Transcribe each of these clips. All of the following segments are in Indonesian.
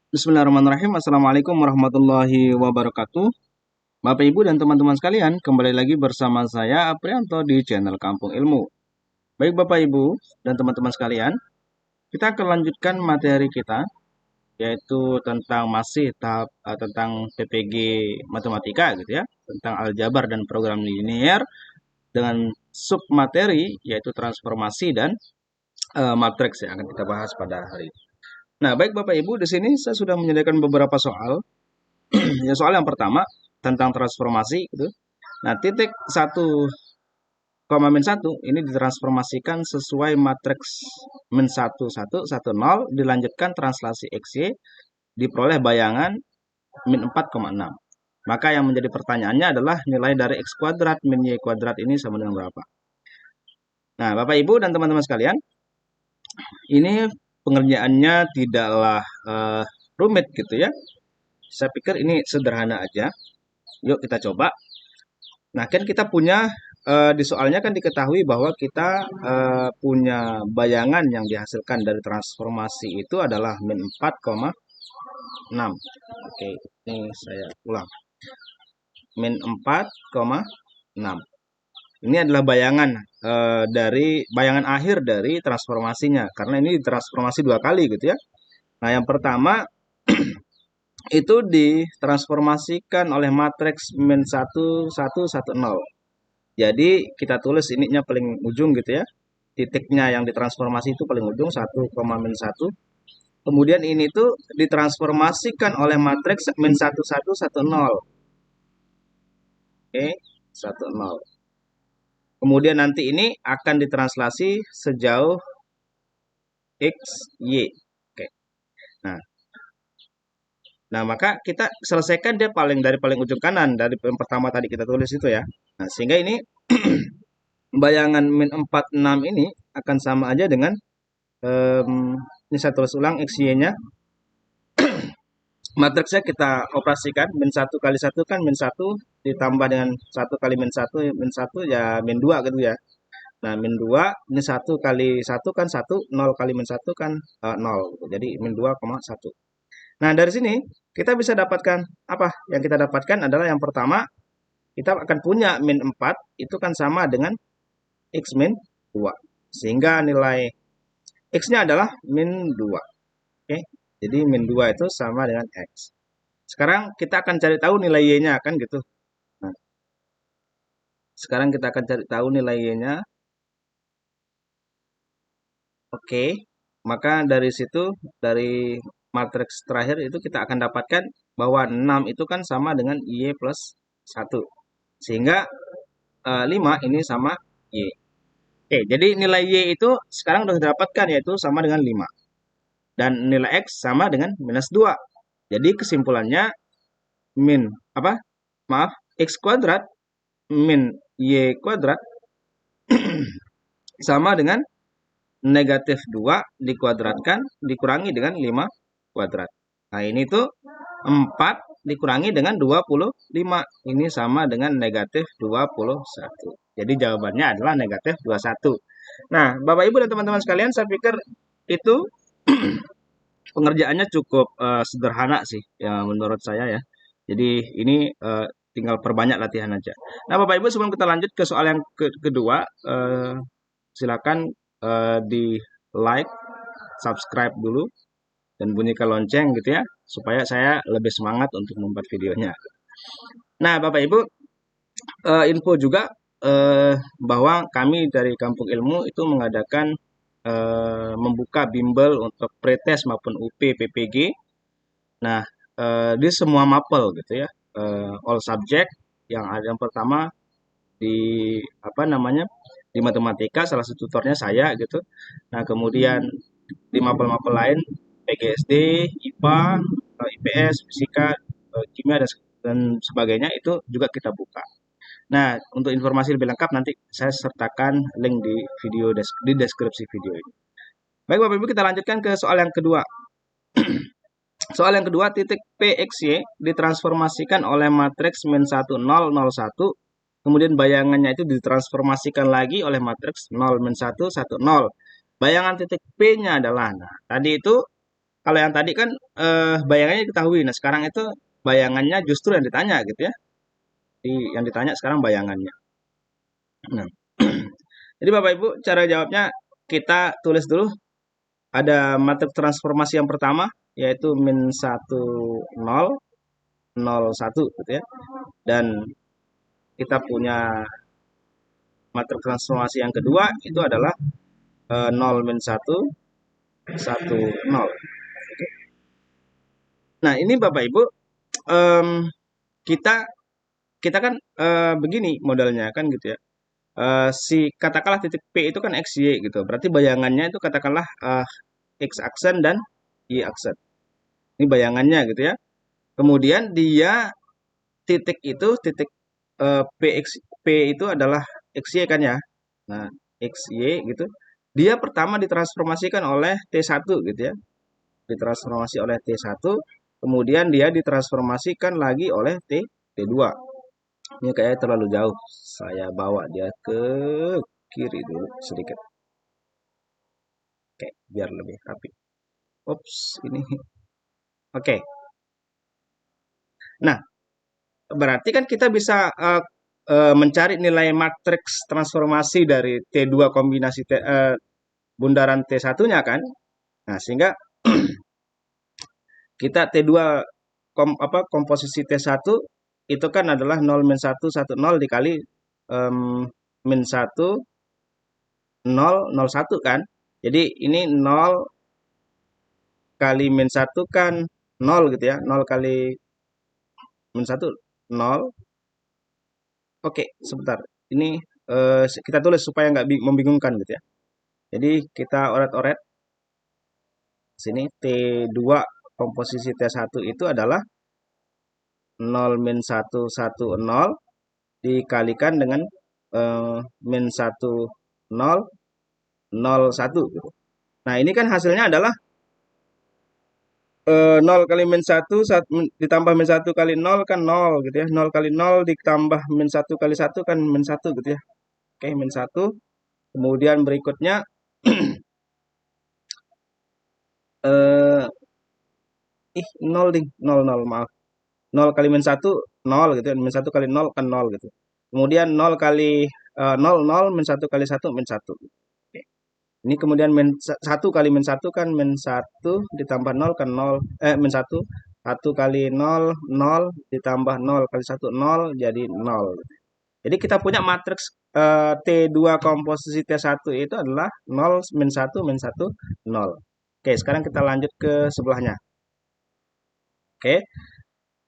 Bismillahirrahmanirrahim. Assalamualaikum warahmatullahi wabarakatuh. Bapak, Ibu, dan teman-teman sekalian, kembali lagi bersama saya Aprianto di channel Kampung Ilmu. Baik Bapak, Ibu, dan teman-teman sekalian, kita akan lanjutkan materi kita, yaitu tentang tentang PPG Matematika gitu ya, tentang aljabar dan program linier dengan sub materi yaitu transformasi dan matriks yang akan kita bahas pada hari ini. Nah, baik Bapak Ibu, di sini saya sudah menyediakan beberapa soal. Ya, soal yang pertama tentang transformasi gitu. Nah, titik 1, ini ditransformasikan sesuai matriks min 1, 1, 1, 0 dilanjutkan translasi XY diperoleh bayangan min 4,6. Maka yang menjadi pertanyaannya adalah nilai dari X kuadrat min Y kuadrat ini sama dengan berapa? Nah, Bapak Ibu dan teman-teman sekalian, ini pengerjaannya tidaklah rumit gitu ya. Saya pikir ini sederhana aja. Yuk kita coba. Nah, kan kita punya di soalnya kan diketahui bahwa kita punya bayangan yang dihasilkan dari transformasi itu adalah min 4,6. Oke, ini saya ulang. Min 4,6. Ini adalah bayangan dari bayangan akhir dari transformasinya karena ini transformasi dua kali gitu ya. Nah, yang pertama itu ditransformasikan oleh matriks min 1, 1, 1, 0. Jadi kita tulis ininya paling ujung gitu ya. Titiknya yang ditransformasi itu paling ujung 1,-1. Kemudian ini tuh ditransformasikan oleh matriks min 1, 1, 1, 0. Oke, 1, 0. Kemudian nanti ini akan ditranslasi sejauh X, Y. Oke. Nah, maka kita selesaikan dia dari paling ujung kanan dari yang pertama tadi kita tulis itu ya. Nah, sehingga ini bayangan min 46 ini akan sama aja dengan ini saya tulis ulang XY-nya. Matriksnya kita operasikan min 1 kali 1 kan min 1 ditambah dengan 1 kali min 1 ya min 2 gitu ya. Nah, min 2 ini 1 kali 1 kan 1, 0 kali min 1 kan 0 gitu. Jadi min 2,1. Nah, dari sini kita bisa dapatkan apa? Yang kita dapatkan adalah yang pertama kita akan punya min 4 itu kan sama dengan X min 2. Sehingga nilai X-nya adalah min 2. Oke. Jadi min 2 itu sama dengan X. Sekarang kita akan cari tahu nilai Y-nya kan gitu. Nah, sekarang kita akan cari tahu nilai Y-nya. Oke. Maka dari situ, dari matriks terakhir itu kita akan dapatkan bahwa 6 itu kan sama dengan Y plus 1. Sehingga 5 ini sama Y. Oke, jadi nilai Y itu sekarang sudah didapatkan yaitu sama dengan 5. Dan nilai X sama dengan minus 2. Jadi kesimpulannya min apa? Maaf, X kuadrat min Y kuadrat sama dengan negatif 2 dikuadratkan dikurangi dengan 5 kuadrat. Nah, ini tuh 4 dikurangi dengan 25. Ini sama dengan negatif 21. Jadi jawabannya adalah negatif 21. Nah, Bapak Ibu dan teman-teman sekalian, saya pikir itu pengerjaannya cukup sederhana sih ya menurut saya ya. Jadi ini tinggal perbanyak latihan aja. Nah, Bapak Ibu, sebelum kita lanjut ke soal yang kedua, silakan di like, subscribe dulu, dan bunyikan lonceng gitu ya, supaya saya lebih semangat untuk membuat videonya. Nah, Bapak Ibu, info juga bahwa kami dari Kampung Ilmu itu mengadakan membuka bimbel untuk pretest maupun UP PPG. Nah, di semua mapel gitu ya, all subject yang ada yang pertama di apa namanya di matematika salah satu tutornya saya gitu. Nah, kemudian di mapel-mapel lain PGSD, IPA, IPS, fisika, kimia dan sebagainya itu juga kita buka. Nah, untuk informasi lebih lengkap nanti saya sertakan link di di deskripsi video ini. Baik Bapak Ibu, kita lanjutkan ke soal yang kedua. Soal yang kedua, titik PXY ditransformasikan oleh matriks min 1, 0, 0, 1. Kemudian bayangannya itu ditransformasikan lagi oleh matriks 0, min 1, 1, 0. Bayangan titik P-nya adalah, nah, tadi itu Kalau yang tadi kan bayangannya diketahui. Nah, sekarang itu bayangannya justru yang ditanya gitu ya. Yang ditanya sekarang bayangannya. Nah, jadi Bapak Ibu, cara jawabnya kita tulis dulu. Ada matriks transformasi yang pertama, yaitu min 1, 0, 0, 1 gitu ya. Dan kita punya matriks transformasi yang kedua, itu adalah 0, min 1, 1, 0. Nah, ini Bapak Ibu, em, kita kita kan begini modelnya kan gitu ya. Si katakanlah titik P itu kan XY gitu. Berarti bayangannya itu katakanlah X aksen dan Y aksen. Ini bayangannya gitu ya. Kemudian dia titik PX P itu adalah XY kan ya. Nah, XY gitu. Dia pertama ditransformasikan oleh T1 gitu ya. Ditransformasi oleh T1, kemudian dia ditransformasikan lagi oleh T2. Ini kayaknya terlalu jauh. Saya bawa dia ke kiri dulu sedikit. Oke, biar lebih rapi. Ups, ini. Oke. Nah, berarti kan kita bisa mencari nilai matriks transformasi dari T2 kombinasi bundaran T1-nya kan. Nah, sehingga kita T2 komposisi T1 itu kan adalah 0 min 1 1 0 dikali min 1 0 0 1 kan. Jadi ini 0 kali min 1 kan 0 gitu ya. 0 kali min 1 0. Oke, sebentar. Ini kita tulis supaya nggak membingungkan gitu ya. Jadi kita oret-oret sini T2 komposisi T1 itu adalah 0 min 1 1 0 dikalikan dengan min 1 0 0 1 gitu. Nah, ini kan hasilnya adalah 0 kali min 1 ditambah min 1 kali 0 kan 0 gitu ya. 0 kali 0 ditambah min 1 kali 1 kan min 1 gitu ya. Oke, min 1. Kemudian berikutnya eh 0 ding, 0 0 maaf. 0 kali min 1 0 gitu ya. Min 1 kali 0 kan 0 gitu. Kemudian 0 kali 0 0 min 1 kali 1 min 1. Oke. Ini kemudian min 1 kali min 1 kan min 1 ditambah 0 kan 0 min 1 1 kali 0 0 ditambah 0 kali 1 0 jadi 0. Jadi kita punya matriks T2 komposisi T1 itu adalah 0 min 1 min 1 0. Oke, sekarang kita lanjut ke sebelahnya. Oke,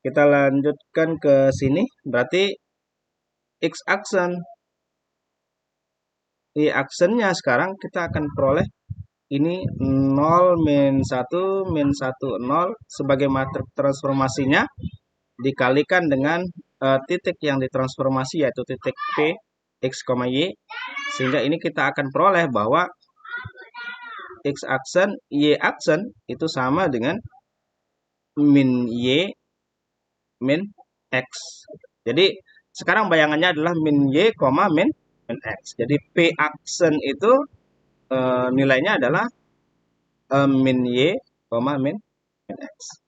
kita lanjutkan ke sini. Berarti X aksen. Di aksennya sekarang kita akan peroleh ini 0 min 1 min 1 0 sebagai matriks transformasinya dikalikan dengan titik yang ditransformasi yaitu titik P X, Y, sehingga ini kita akan peroleh bahwa X aksen Y aksen itu sama dengan min Y min X. Jadi sekarang bayangannya adalah min Y, min X. Jadi P aksen itu nilainya adalah min Y, min X.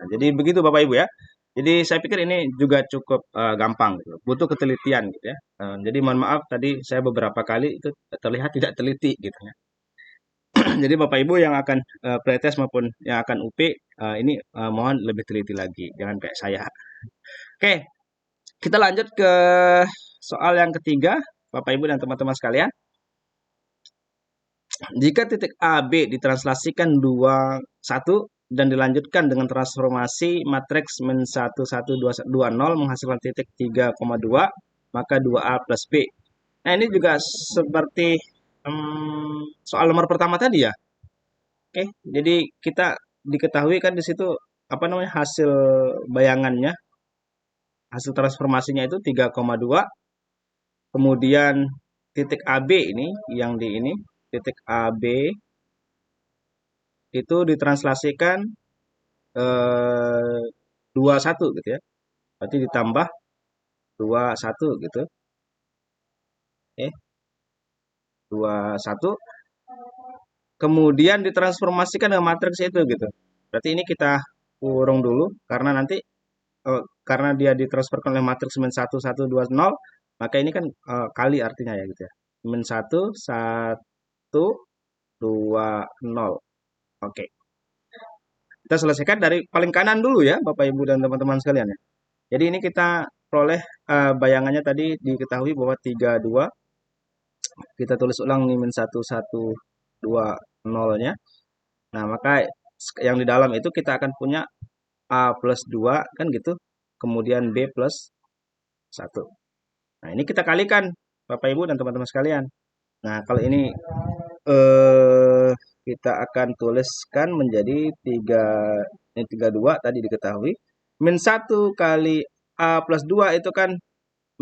Nah, jadi begitu Bapak Ibu ya. Jadi saya pikir ini juga cukup gampang gitu. Butuh ketelitian gitu ya. Jadi mohon maaf tadi saya beberapa kali itu terlihat tidak teliti gitu ya. Jadi Bapak Ibu yang akan pretest maupun yang akan UP ini mohon lebih teliti lagi, jangan kayak saya. Oke, kita lanjut ke soal yang ketiga, Bapak Ibu dan teman-teman sekalian. Jika titik A, B ditranslasikan 1 dan dilanjutkan dengan transformasi matriks min 1, 1, 2, 2, 0 menghasilkan titik 3,2, maka 2A plus B. Nah, ini juga seperti soal nomor pertama tadi ya. Oke, jadi kita diketahui kan di situ apa namanya hasil bayangannya, hasil transformasinya itu 3,2. Kemudian titik AB ini yang di ini titik AB itu ditranslasikan 21 gitu ya. Berarti ditambah 21 gitu. Oke. 21. kemudian ditransformasikan dengan matriks itu gitu. Berarti ini kita kurung dulu karena nanti karena dia ditransferkan oleh matriks min 1 1 2 0, maka ini kan kali artinya ya gitu ya. Min 1 1 2 0. Oke. Kita selesaikan dari paling kanan dulu ya, Bapak Ibu dan teman-teman sekalian ya. Jadi ini kita peroleh bayangannya tadi diketahui bahwa 32. Kita tulis ulang nih min 1 1 2 0-nya. Nah, maka yang di dalam itu kita akan punya A plus 2 kan gitu. Kemudian B plus 1. Nah, ini kita kalikan Bapak Ibu dan teman-teman sekalian. Nah, kalau ini kita akan tuliskan menjadi 32 tadi diketahui. Min 1 kali A plus 2 itu kan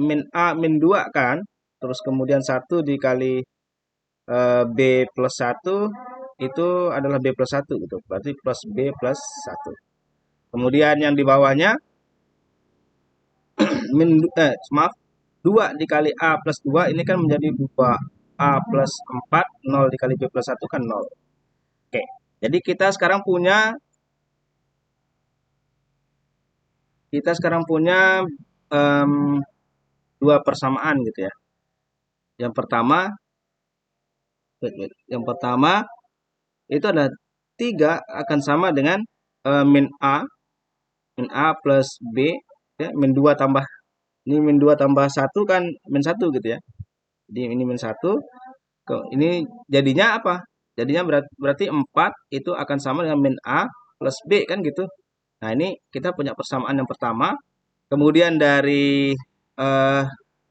min A min 2 kan. Terus kemudian 1 dikali B plus 1 itu adalah B plus 1 gitu. Berarti plus B plus 1. Kemudian yang di bawahnya maaf, 2 dikali A plus 2 ini kan menjadi 2A plus 4, 0 dikali B plus 1 kan 0. Oke, jadi kita sekarang punya dua persamaan gitu ya. Yang pertama itu ada 3 akan sama dengan min A plus B ya, min 2 tambah ini min 2 tambah 1 kan min 1 gitu ya. Jadi ini min 1. Ini jadinya apa? Jadinya berarti 4 itu akan sama dengan min A plus B kan gitu. Nah, ini kita punya persamaan yang pertama. Kemudian dari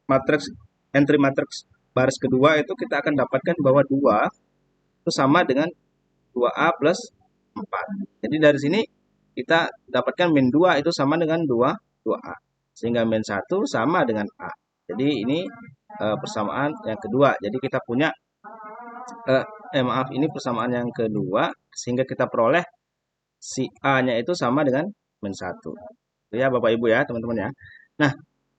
matriks entry matriks baris kedua itu kita akan dapatkan bahwa 2 itu sama dengan 2A plus 4. Jadi dari sini kita dapatkan min 2 itu sama dengan 2A. Sehingga min 1 sama dengan A. Jadi ini persamaan yang kedua. Jadi kita punya ini persamaan yang kedua sehingga kita peroleh si A-nya itu sama dengan min 1. Ya Bapak Ibu ya, teman-teman ya. Nah,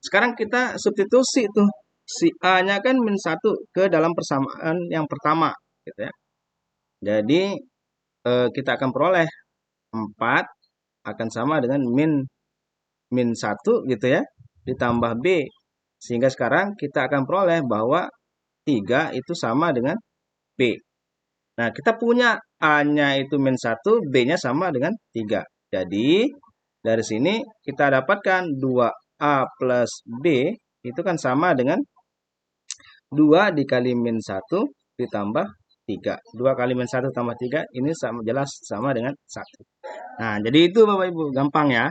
sekarang kita substitusi tuh si A-nya kan min 1 ke dalam persamaan yang pertama gitu ya. Jadi kita akan peroleh 4 akan sama dengan min 1 gitu ya, ditambah B. Sehingga sekarang kita akan peroleh bahwa 3 itu sama dengan B. Nah, kita punya A-nya itu min 1, B-nya sama dengan 3. Jadi, dari sini kita dapatkan 2A plus B itu kan sama dengan 2 dikali min 1 ditambah 3. 2 kali min 1 tambah 3 ini jelas sama dengan 1. Nah, jadi itu Bapak Ibu, gampang ya.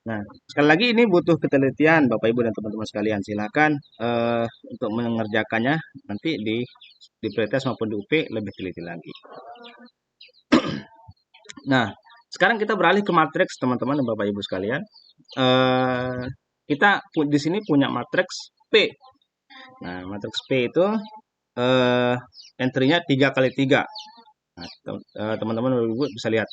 Nah, sekali lagi ini butuh ketelitian Bapak Ibu dan teman-teman sekalian. Silakan untuk mengerjakannya nanti di pretest maupun di UP lebih teliti lagi. Nah, sekarang kita beralih ke matriks teman-teman dan Bapak Ibu sekalian. Kita di sini punya matriks P. Nah, matriks P itu entry-nya 3 kali 3. Nah, teman-teman Bapak Ibu bisa lihat.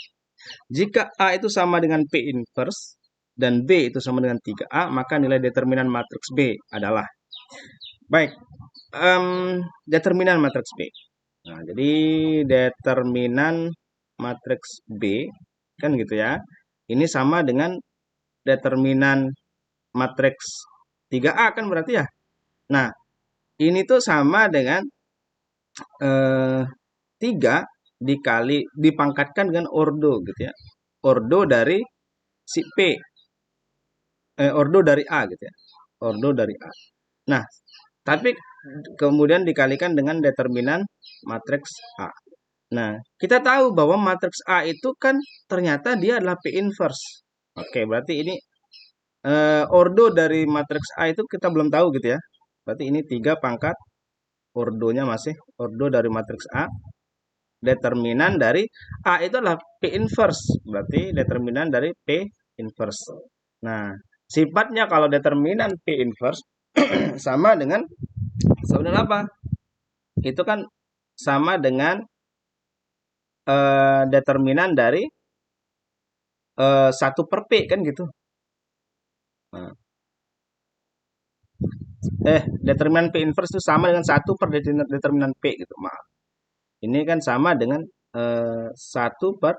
Jika A itu sama dengan P inverse dan B itu sama dengan 3A, maka nilai determinan matriks B adalah. Baik, determinan matriks B. Nah, jadi determinan matriks B kan gitu ya. Ini sama dengan determinan matriks 3A kan berarti ya. Nah, ini tuh sama dengan 3 dipangkatkan dengan ordo gitu ya. Ordo dari si P. Ordo dari A gitu ya. Ordo dari A. Nah, tapi kemudian dikalikan dengan determinan matriks A. Nah, kita tahu bahwa matriks A itu kan ternyata dia adalah P inverse. Oke, berarti ini ordo dari matriks A itu kita belum tahu gitu ya. Berarti ini 3 pangkat ordonya masih ordo dari matriks A. Determinan dari A itu adalah P inverse. Berarti determinan dari P inverse. Nah, sifatnya kalau determinan P inverse sama dengan apa? Itu kan sama dengan determinan dari 1 per P kan gitu. Nah. Determinan P inverse itu sama dengan 1 per determinan P gitu. Maaf. Ini kan sama dengan 1 per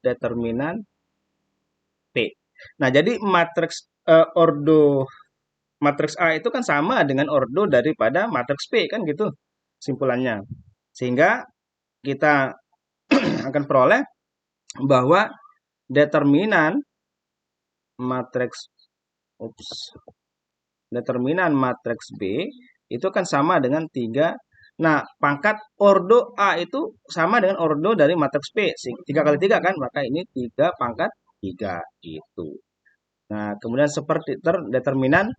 determinan P. Nah, jadi matriks ordo matriks A itu kan sama dengan ordo daripada matriks P kan gitu simpulannya. Sehingga kita akan peroleh bahwa determinan matriks ups, determinan matriks B itu kan sama dengan 3. Nah, pangkat ordo A itu sama dengan ordo dari matriks P. 3 kali 3 kan, maka ini 3 pangkat 3 itu. Nah, kemudian seperti determinan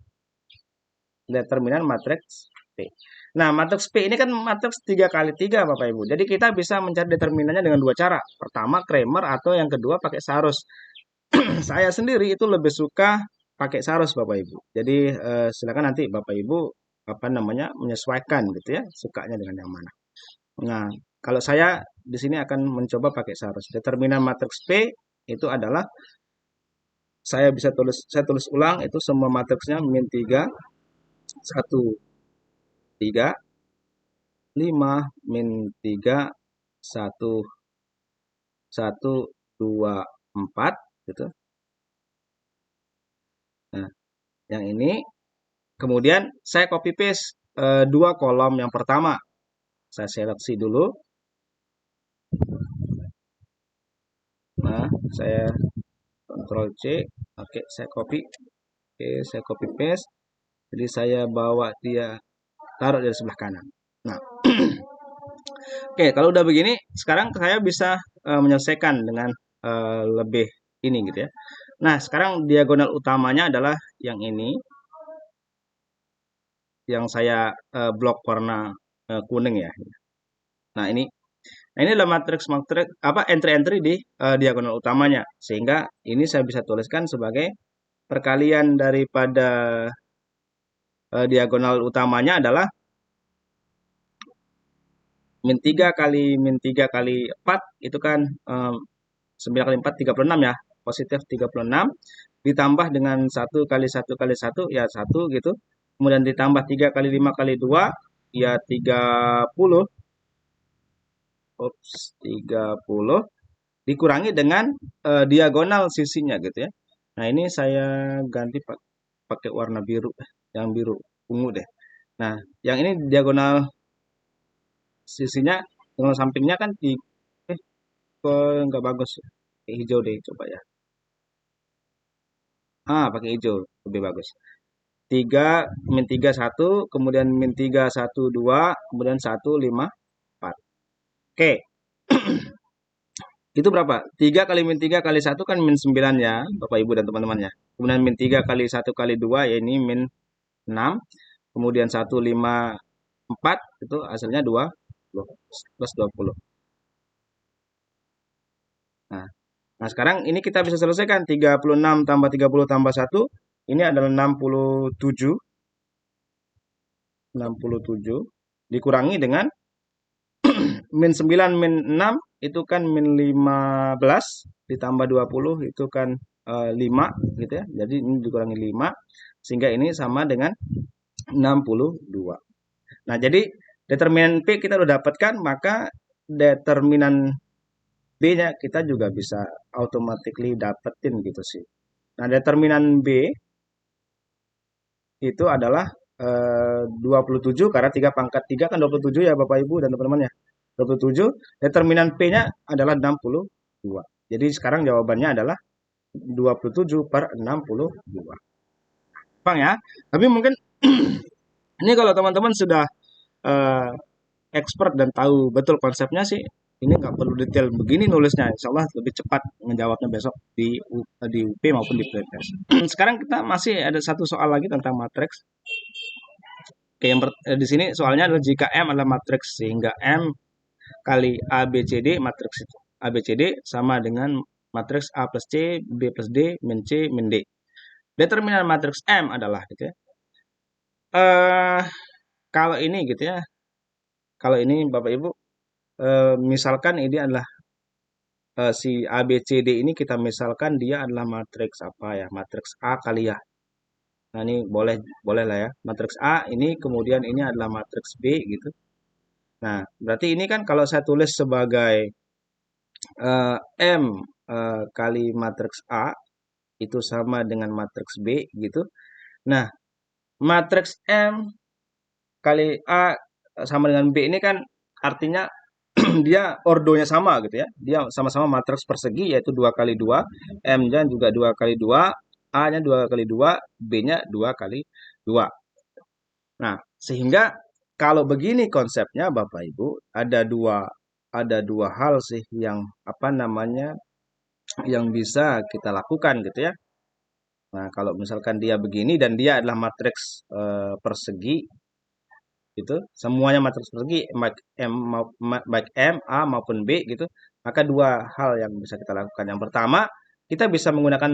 matriks P. Nah, matriks P ini kan matriks 3 kali 3 Bapak Ibu. Jadi kita bisa mencari determinannya dengan dua cara. Pertama Kramer atau yang kedua pakai Sarus. Saya sendiri itu lebih suka pakai Sarus Bapak Ibu. Jadi silakan nanti Bapak Ibu menyesuaikan gitu ya, sukanya dengan yang mana. Nah, kalau saya di sini akan mencoba pakai Sarus. Determinan matriks P itu adalah saya tulis ulang itu semua matriksnya min 3 1 3 5 min 3 1 1 2 4 gitu. Nah, yang ini kemudian saya copy paste dua kolom yang pertama. Saya seleksi dulu. Nah, saya Ctrl C. Oke, saya copy. Oke, saya copy paste. Jadi saya bawa dia taruh di sebelah kanan. Nah, oke, kalau udah begini, sekarang saya bisa menyelesaikan dengan lebih ini gitu ya. Nah, sekarang diagonal utamanya adalah yang ini, yang saya blok warna kuning ya. Nah, ini adalah matriks apa entry-entry di diagonal utamanya, sehingga ini saya bisa tuliskan sebagai perkalian daripada diagonal utamanya adalah min 3 kali 4 itu kan 9 kali 4 36 ya, positif 36 ditambah dengan 1 kali 1 kali 1 ya 1 gitu. Kemudian ditambah 3 kali 5 kali 2 ya 30. Ups, 30 dikurangi dengan diagonal sisinya gitu ya. Nah, ini saya ganti pakai warna biru, yang biru ungu deh. Nah, yang ini diagonal sisinya, diagonal sampingnya kan kok nggak bagus. Pakai hijau deh, coba ya. Pakai hijau lebih bagus. 3 min 3 1, kemudian min 3 1 2, kemudian 1 5 4. Oke. Itu berapa? 3 kali min 3 kali 1 kan min 9 ya, Bapak Ibu dan teman-teman ya. Kemudian min 3 kali 1 kali 2 ya ini min 6. Kemudian 1 5 4 itu hasilnya 2 plus 20. Nah, sekarang ini kita bisa selesaikan 36 tambah 30 tambah 1 ini adalah 67. 67 dikurangi dengan min 9 min 6 itu kan min 15 ditambah 20 itu kan 5 gitu ya. Jadi ini dikurangi 5 sehingga ini sama dengan 62. Nah, jadi determinan P kita udah dapatkan, maka determinan B-nya kita juga bisa automatically dapetin gitu sih. Nah, determinan B itu adalah 27 karena 3 pangkat 3 kan 27 ya Bapak Ibu dan teman-teman ya. 27, determinan P-nya adalah 62. Jadi sekarang jawabannya adalah 27 per 62. Bang ya. Tapi mungkin ini kalau teman-teman sudah eh, expert dan tahu betul konsepnya sih, ini nggak perlu detail begini nulisnya. Insya Allah lebih cepat menjawabnya besok di UP maupun di PPS. Sekarang kita masih ada satu soal lagi tentang matriks. Oke, di sini soalnya adalah jika M adalah matriks sehingga M kali A, B, C, D, matriks itu. A, B, C, D sama dengan matriks A plus C, B plus D, min C, min D. Determinan matriks M adalah gitu ya. Kalau ini gitu ya. Kalau ini Bapak Ibu, misalkan ini adalah si A, B, C, D ini kita misalkan dia adalah matriks apa ya? Matriks A kali ya. Nah, ini boleh lah ya. Matriks A ini kemudian ini adalah matriks B gitu. Nah, berarti ini kan kalau saya tulis sebagai M kali matriks A itu sama dengan matriks B gitu. Nah, matriks M kali A sama dengan B ini kan artinya dia ordonya sama gitu ya. Dia sama-sama matriks persegi yaitu 2 kali 2, M-nya juga 2 kali 2, A-nya 2 kali 2, B-nya 2 kali 2. Nah, sehingga kalau begini konsepnya Bapak Ibu, ada dua hal sih yang apa namanya yang bisa kita lakukan gitu ya. Nah, kalau misalkan dia begini dan dia adalah matriks persegi gitu, semuanya matriks persegi baik M, A maupun B gitu, maka dua hal yang bisa kita lakukan. Yang pertama, kita bisa menggunakan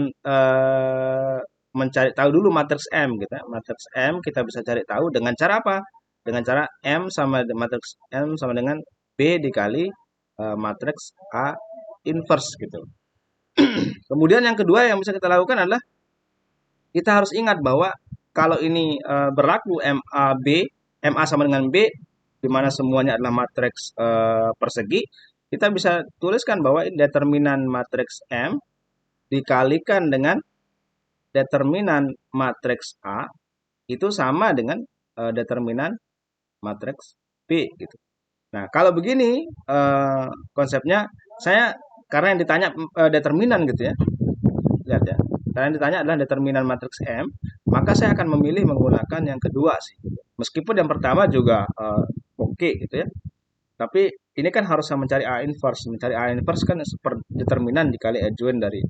mencari tahu dulu matriks M gitu ya. Matriks M kita bisa cari tahu dengan cara apa? Dengan cara matriks M sama dengan B dikali matriks A inverse gitu. Kemudian yang kedua yang bisa kita lakukan adalah kita harus ingat bahwa kalau ini berlaku MA sama dengan B, di mana semuanya adalah matriks persegi, kita bisa tuliskan bahwa determinan matriks M dikalikan dengan determinan matriks A itu sama dengan determinan matriks B gitu. Nah, kalau begini konsepnya saya karena yang ditanya determinan gitu ya. Lihat ya. Karena yang ditanya adalah determinan matriks M, maka saya akan memilih menggunakan yang kedua sih. Meskipun yang pertama juga oke gitu ya. Tapi ini kan harus mencari A inverse. Mencari A inverse kan determinan dikali adjoint dari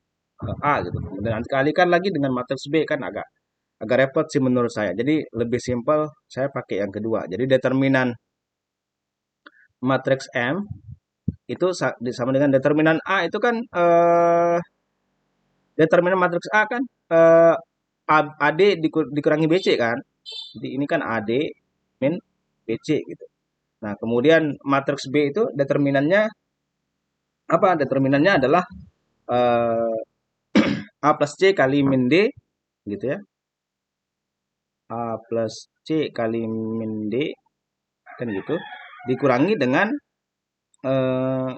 A gitu. Kemudian nanti kalikan lagi dengan matriks B kan agak agak repot sih menurut saya. Jadi lebih simpel saya pakai yang kedua. Jadi determinan matriks M itu sama dengan determinan A itu kan determinan matriks A kan AD dikurangi BC kan. Jadi ini kan AD min BC gitu. Nah, kemudian matriks B itu determinannya apa? Determinannya adalah eh, A plus C kali min D gitu ya. A plus C kali min D kan gitu. Dikurangi dengan eh,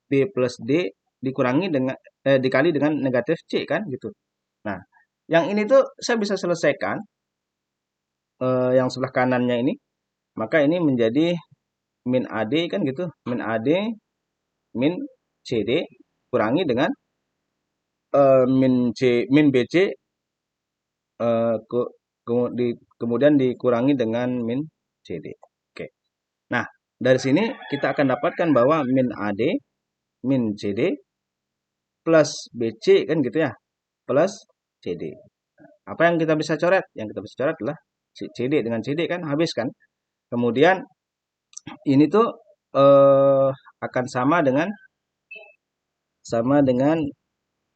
B plus D dikurangi dengan dikali dengan negatif C kan gitu. Nah, yang ini tuh saya bisa selesaikan yang sebelah kanannya ini, maka ini menjadi min AD kan gitu, min AD min CD kurangi dengan min BC eh, ke, kemudian dikurangi dengan min CD. Oke. Nah, dari sini kita akan dapatkan bahwa min AD min CD plus BC kan gitu ya, plus CD. Apa yang kita bisa coret? Yang kita bisa coret adalah CD dengan CD kan habis kan. Kemudian ini tuh akan sama dengan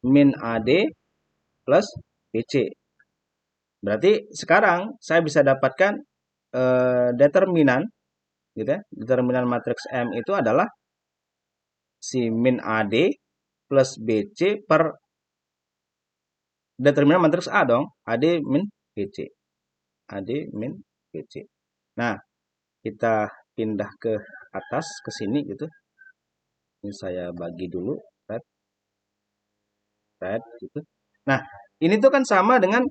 min AD plus BC. Berarti sekarang saya bisa dapatkan determinan gitu ya. Determinan matriks M itu adalah si min AD plus BC per determinan matriks A dong. AD min BC. AD min BC. Nah, kita pindah ke atas ke sini gitu. Ini saya bagi dulu red gitu. Nah, ini tuh kan sama dengan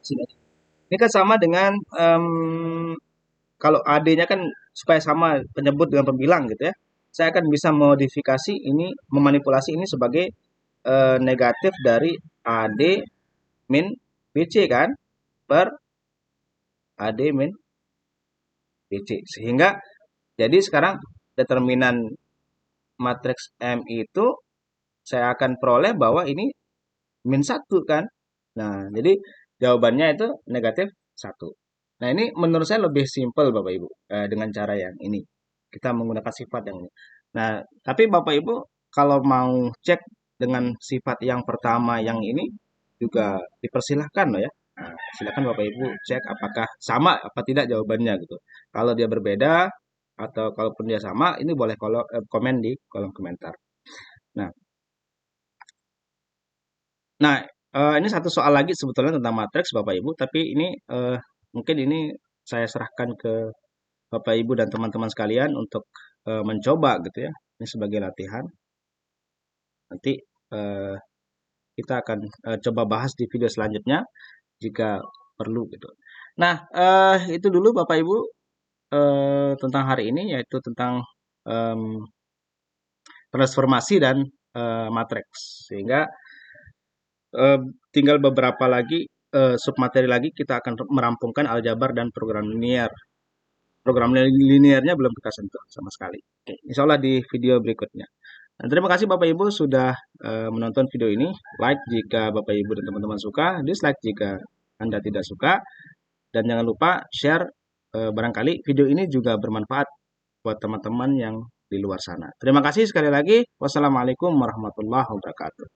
sini. Ini kan sama dengan kalau AD-nya kan supaya sama penyebut dengan pembilang gitu ya. Saya akan bisa modifikasi ini, memanipulasi ini sebagai negatif dari AD min BC kan per AD min BC. Sehingga jadi sekarang determinan matriks M itu saya akan peroleh bahwa ini min 1 kan. Nah, jadi jawabannya itu negatif 1. Nah, ini menurut saya lebih simpel Bapak Ibu dengan cara yang ini. Kita menggunakan sifat yang ini. Nah, tapi Bapak Ibu kalau mau cek dengan sifat yang pertama yang ini juga dipersilahkan loh ya. Nah, silakan Bapak Ibu cek apakah sama apa tidak jawabannya gitu. Kalau dia berbeda atau kalaupun dia sama, ini boleh komen di kolom komentar. Nah, Nah, ini satu soal lagi sebetulnya tentang matriks Bapak Ibu, tapi ini mungkin ini saya serahkan ke Bapak Ibu dan teman-teman sekalian untuk mencoba gitu ya. Ini sebagai latihan. Nanti kita akan coba bahas di video selanjutnya jika perlu gitu. Nah, itu dulu Bapak Ibu tentang hari ini, yaitu tentang transformasi dan matriks. Sehingga tinggal beberapa lagi submateri lagi kita akan merampungkan aljabar dan program linier. Program liniernya belum kita sentuh sama sekali. Oke, insya Allah di video berikutnya. Dan terima kasih Bapak Ibu sudah menonton video ini. Like jika Bapak Ibu dan teman-teman suka, dislike jika Anda tidak suka. Dan jangan lupa share, barangkali video ini juga bermanfaat buat teman-teman yang di luar sana. Terima kasih sekali lagi. Wassalamualaikum warahmatullahi wabarakatuh.